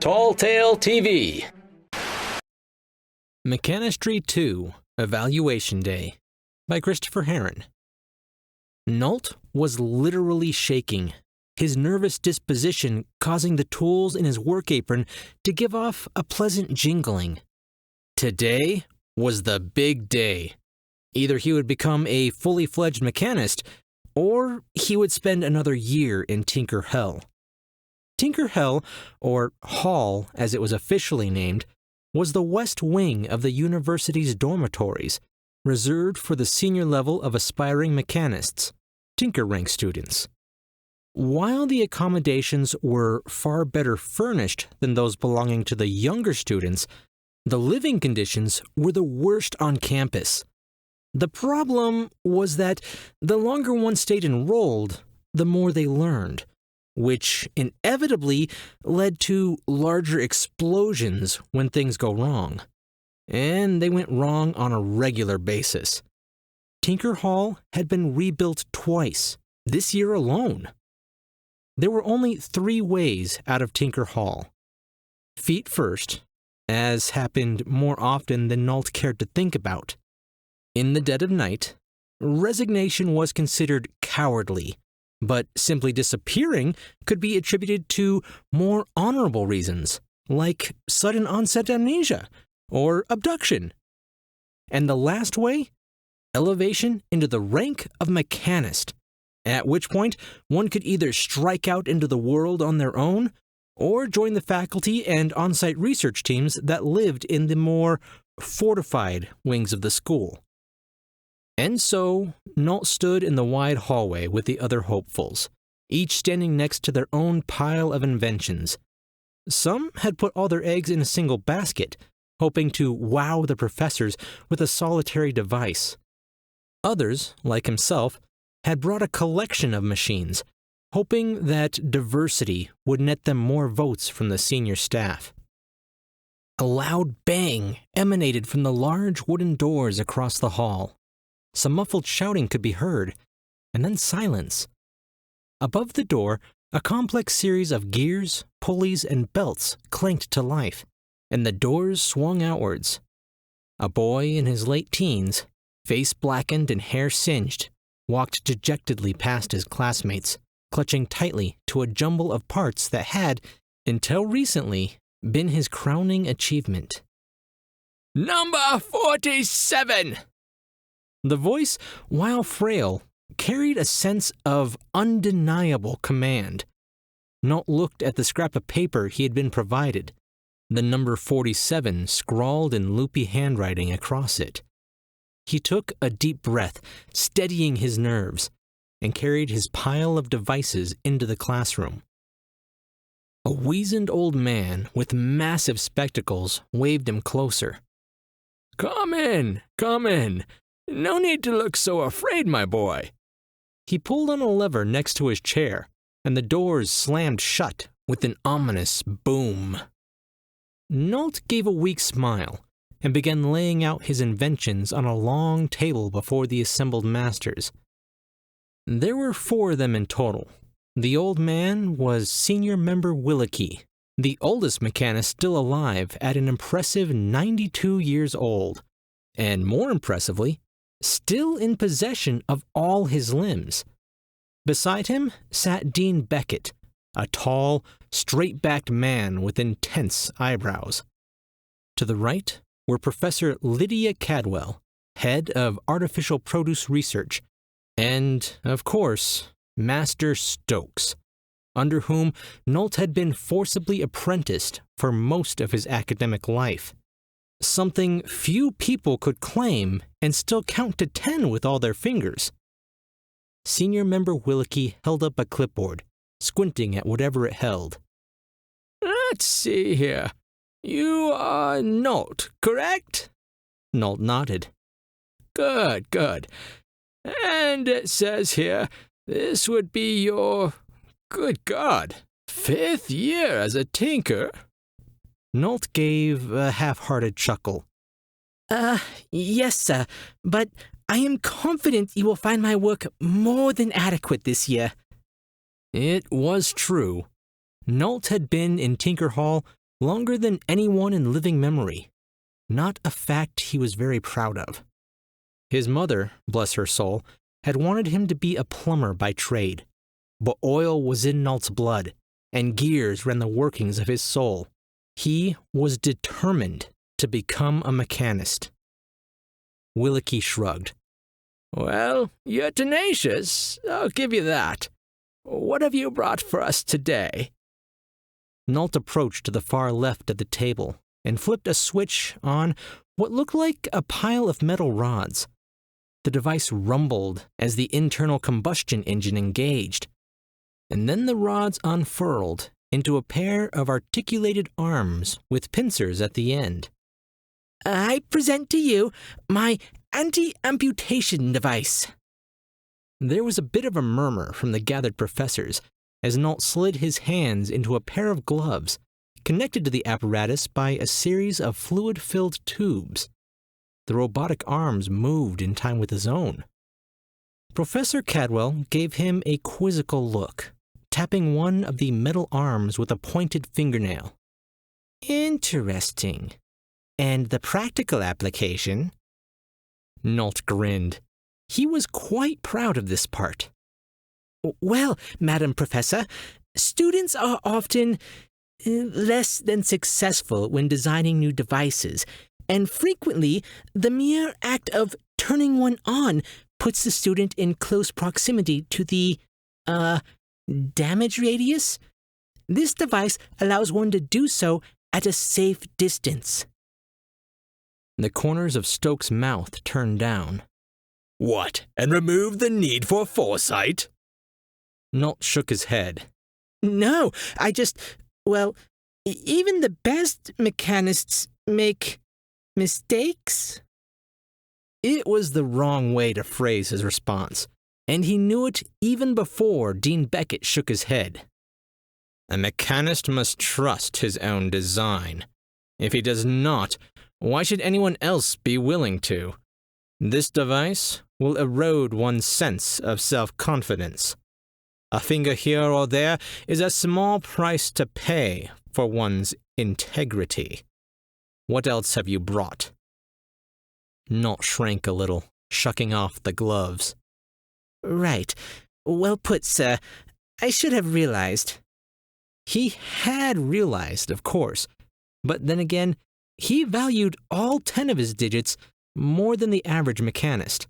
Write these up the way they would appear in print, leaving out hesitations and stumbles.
Tall Tale TV. Mechanistry 2, Evaluation Day by Chris Herron. Nault was literally shaking, his nervous disposition causing the tools in his work apron to give off a pleasant jingling. Today was the big day. Either he would become a fully fledged mechanist, or he would spend another year in Tinker Hell. Tinker Hell, or Hall as it was officially named, was the west wing of the university's dormitories, reserved for the senior level of aspiring mechanists, Tinker rank students. While the accommodations were far better furnished than those belonging to the younger students, the living conditions were the worst on campus. The problem was that the longer one stayed enrolled, the more they learned, which inevitably led to larger explosions when things go wrong. And they went wrong on a regular basis. Tinker Hall had been rebuilt twice, this year alone. There were only 3 ways out of Tinker Hall. Feet first, as happened more often than Nault cared to think about. In the dead of night, resignation was considered cowardly, but simply disappearing could be attributed to more honorable reasons, like sudden onset amnesia or abduction. And the last way? Elevation into the rank of mechanist, at which point one could either strike out into the world on their own or join the faculty and on-site research teams that lived in the more fortified wings of the school. And so, Nault stood in the wide hallway with the other hopefuls, each standing next to their own pile of inventions. Some had put all their eggs in a single basket, hoping to wow the professors with a solitary device. Others, like himself, had brought a collection of machines, hoping that diversity would net them more votes from the senior staff. A loud bang emanated from the large wooden doors across the hall. Some muffled shouting could be heard, and then silence. Above the door, a complex series of gears, pulleys, and belts clanked to life, and the doors swung outwards. A boy in his late teens, face blackened and hair singed, walked dejectedly past his classmates, clutching tightly to a jumble of parts that had, until recently, been his crowning achievement. Number 47! The voice, while frail, carried a sense of undeniable command. Nault looked at the scrap of paper he had been provided, the number 47 scrawled in loopy handwriting across it. He took a deep breath, steadying his nerves, and carried his pile of devices into the classroom. A weazened old man with massive spectacles waved him closer. Come in, come in. No need to look so afraid, my boy. He pulled on a lever next to his chair, and the doors slammed shut with an ominous boom. Nault gave a weak smile and began laying out his inventions on a long table before the assembled masters. There were 4 of them in total. The old man was Senior Member Willicke, the oldest mechanist still alive at an impressive 92 years old, and more impressively, still in possession of all his limbs. Beside him sat Dean Beckett, a tall, straight-backed man with intense eyebrows. To the right were Professor Lydia Cadwell, head of Artificial Produce Research, and, of course, Master Stokes, under whom Nault had been forcibly apprenticed for most of his academic life. Something few people could claim and still count to 10 with all their fingers. Senior Member Willicke held up a clipboard, squinting at whatever it held. Let's see here. You are Nault, correct? Nault nodded. Good, good. And it says here, this would be your, good God, 5th year as a tinker. Nault gave a half-hearted chuckle. Yes, sir, but I am confident you will find my work more than adequate this year. It was true. Nault had been in Tinker Hall longer than anyone in living memory, not a fact he was very proud of. His mother, bless her soul, had wanted him to be a plumber by trade, but oil was in Nault's blood, and gears ran the workings of his soul. He was determined to become a mechanist. Williki shrugged. Well, you're tenacious, I'll give you that. What have you brought for us today? Nault approached to the far left of the table and flipped a switch on what looked like a pile of metal rods. The device rumbled as the internal combustion engine engaged, and then the rods unfurled into a pair of articulated arms with pincers at the end. I present to you my anti-amputation device. There was a bit of a murmur from the gathered professors as Nault slid his hands into a pair of gloves connected to the apparatus by a series of fluid-filled tubes. The robotic arms moved in time with his own. Professor Cadwell gave him a quizzical look, tapping one of the metal arms with a pointed fingernail. Interesting. And the practical application? Nault grinned. He was quite proud of this part. Well, Madam Professor, students are often less than successful when designing new devices, and frequently the mere act of turning one on puts the student in close proximity to the, damage radius. This device allows one to do so at a safe distance. The corners of Stokes' mouth turned down. What, and remove the need for foresight? Nault shook his head. No, even the best mechanists make mistakes? It was the wrong way to phrase his response, and he knew it even before Dean Beckett shook his head. A mechanist must trust his own design. If he does not, why should anyone else be willing to? This device will erode one's sense of self-confidence. A finger here or there is a small price to pay for one's integrity. What else have you brought? Nault shrank a little, shucking off the gloves. Right. Well put, sir. I should have realized. He had realized, of course, but then again, he valued all 10 of his digits more than the average mechanist.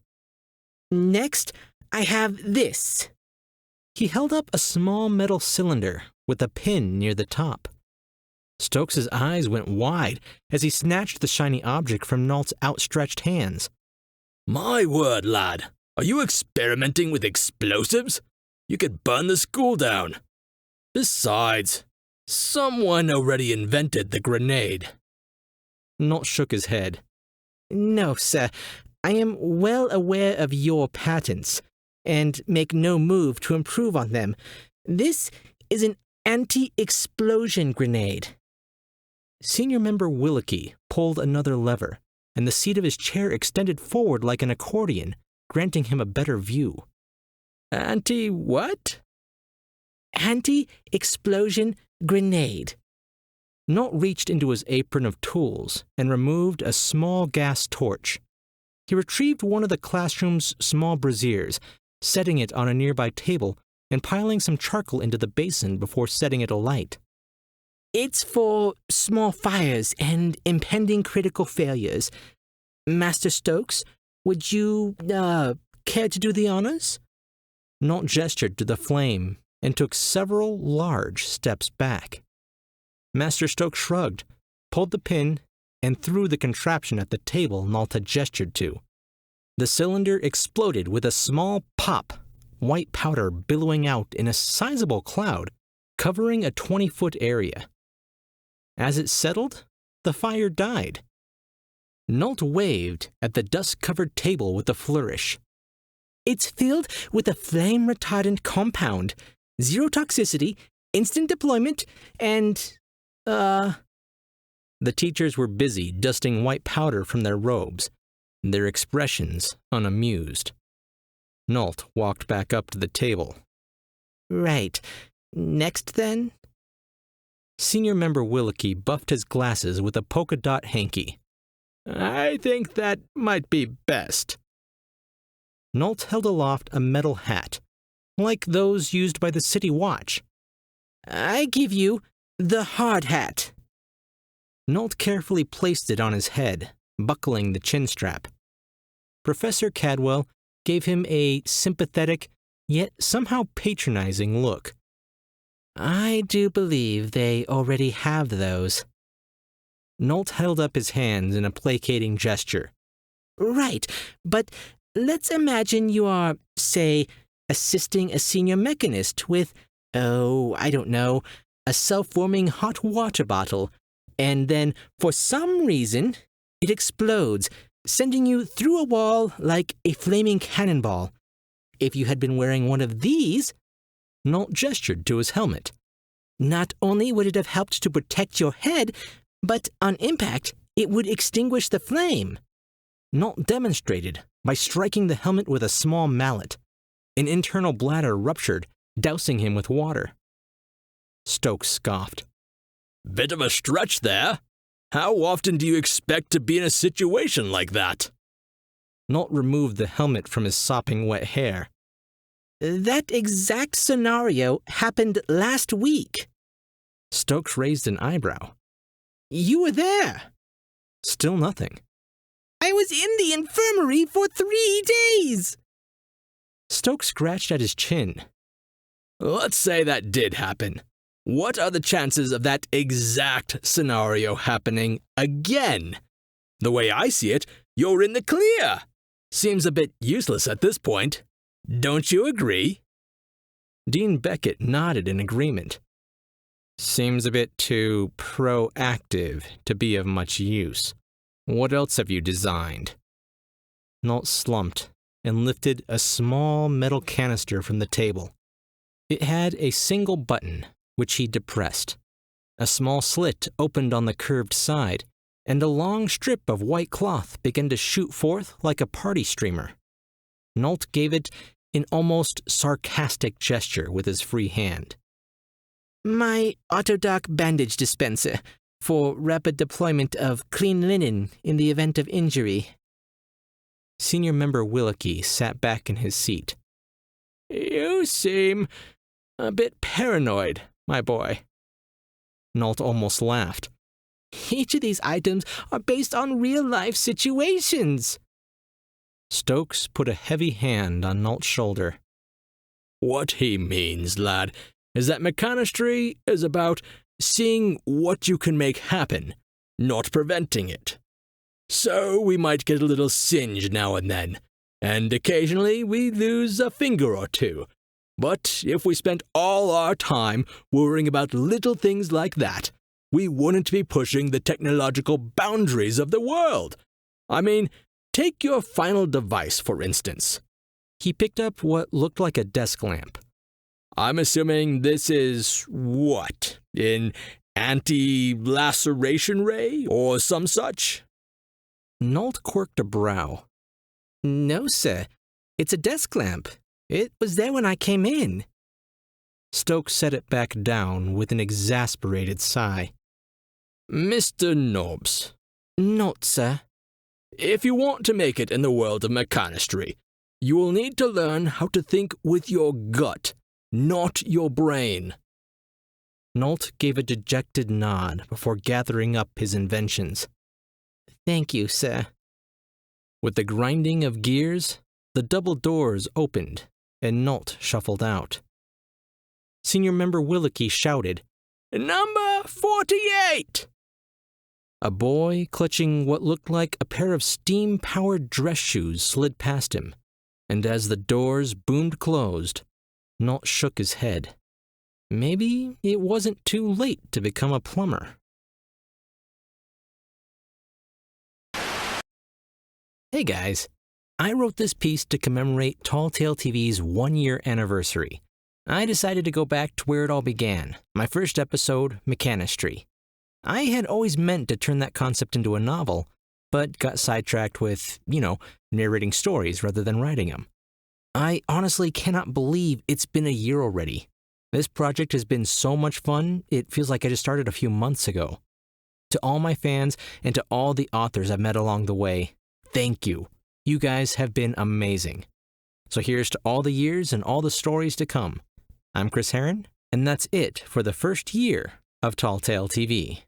Next, I have this. He held up a small metal cylinder with a pin near the top. Stokes' eyes went wide as he snatched the shiny object from Nault's outstretched hands. My word, lad, are you experimenting with explosives? You could burn the school down. Besides, someone already invented the grenade. Nault shook his head. No, sir. I am well aware of your patents, and make no move to improve on them. This is an anti-explosion grenade. Senior member Williki pulled another lever, and the seat of his chair extended forward like an accordion, granting him a better view. Anti-what? Anti-explosion grenade. Nault reached into his apron of tools and removed a small gas torch. He retrieved one of the classroom's small braziers, setting it on a nearby table and piling some charcoal into the basin before setting it alight. It's for small fires and impending critical failures. Master Stokes, would you, care to do the honors? Nault gestured to the flame and took several large steps back. Master Stokes shrugged, pulled the pin, and threw the contraption at the table Nault had gestured to. The cylinder exploded with a small pop, white powder billowing out in a sizable cloud, covering a 20-foot area. As it settled, the fire died. Nault waved at the dust-covered table with a flourish. It's filled with a flame-retardant compound, zero toxicity, instant deployment, and, The teachers were busy dusting white powder from their robes, their expressions unamused. Nault walked back up to the table. Right. Next, then? Senior member Wilkie buffed his glasses with a polka dot hanky. I think that might be best. Nolt held aloft a metal hat, like those used by the city watch. I give you the hard hat. Nolt carefully placed it on his head, buckling the chin strap. Professor Cadwell gave him a sympathetic, yet somehow patronizing look. I do believe they already have those. Nolt held up his hands in a placating gesture. Right, but let's imagine you are, say, assisting a senior mechanist with, I don't know, a self-warming hot water bottle, and then, for some reason, it explodes, sending you through a wall like a flaming cannonball. If you had been wearing one of these, Nolt gestured to his helmet. Not only would it have helped to protect your head, but on impact, it would extinguish the flame. Nolt demonstrated by striking the helmet with a small mallet. An internal bladder ruptured, dousing him with water. Stokes scoffed. Bit of a stretch there. How often do you expect to be in a situation like that? Nolt removed the helmet from his sopping wet hair. That exact scenario happened last week. Stokes raised an eyebrow. You were there. Still nothing. I was in the infirmary for 3 days. Stokes scratched at his chin. Let's say that did happen. What are the chances of that exact scenario happening again? The way I see it, you're in the clear. Seems a bit useless at this point. Don't you agree? Dean Beckett nodded in agreement. Seems a bit too proactive to be of much use. What else have you designed? Nolt slumped and lifted a small metal canister from the table. It had a single button, which he depressed. A small slit opened on the curved side, and a long strip of white cloth began to shoot forth like a party streamer. Nolt gave it an almost sarcastic gesture with his free hand. My Autodoc bandage dispenser for rapid deployment of clean linen in the event of injury. Senior member Wilkie sat back in his seat. You seem a bit paranoid, my boy. Nolt almost laughed. Each of these items are based on real-life situations. Stokes put a heavy hand on Nolt's shoulder. What he means, lad, is that mechanistry is about seeing what you can make happen, not preventing it. So we might get a little singed now and then, and occasionally we lose a finger or two. But if we spent all our time worrying about little things like that, we wouldn't be pushing the technological boundaries of the world. I mean, take your final device, for instance. He picked up what looked like a desk lamp. I'm assuming this is what? An anti-laceration ray or some such? Nolt quirked a brow. No, sir. It's a desk lamp. It was there when I came in. Stokes set it back down with an exasperated sigh. Mr. Nobbs. Not, sir. If you want to make it in the world of mechanistry, you will need to learn how to think with your gut, not your brain. Nolt gave a dejected nod before gathering up his inventions. Thank you, sir. With the grinding of gears, the double doors opened, and Nolt shuffled out. Senior member Wilkie shouted, Number 48! A boy clutching what looked like a pair of steam-powered dress shoes slid past him, and as the doors boomed closed, Nolt shook his head. Maybe it wasn't too late to become a plumber. Hey guys, I wrote this piece to commemorate Tall Tale TV's 1-year anniversary. I decided to go back to where it all began, my first episode, Mechanistry. I had always meant to turn that concept into a novel, but got sidetracked with, narrating stories rather than writing them. I honestly cannot believe it's been a year already. This project has been so much fun, it feels like I just started a few months ago. To all my fans and to all the authors I've met along the way, thank you. You guys have been amazing. So here's to all the years and all the stories to come. I'm Chris Herron, and that's it for the first year of Tall Tale TV.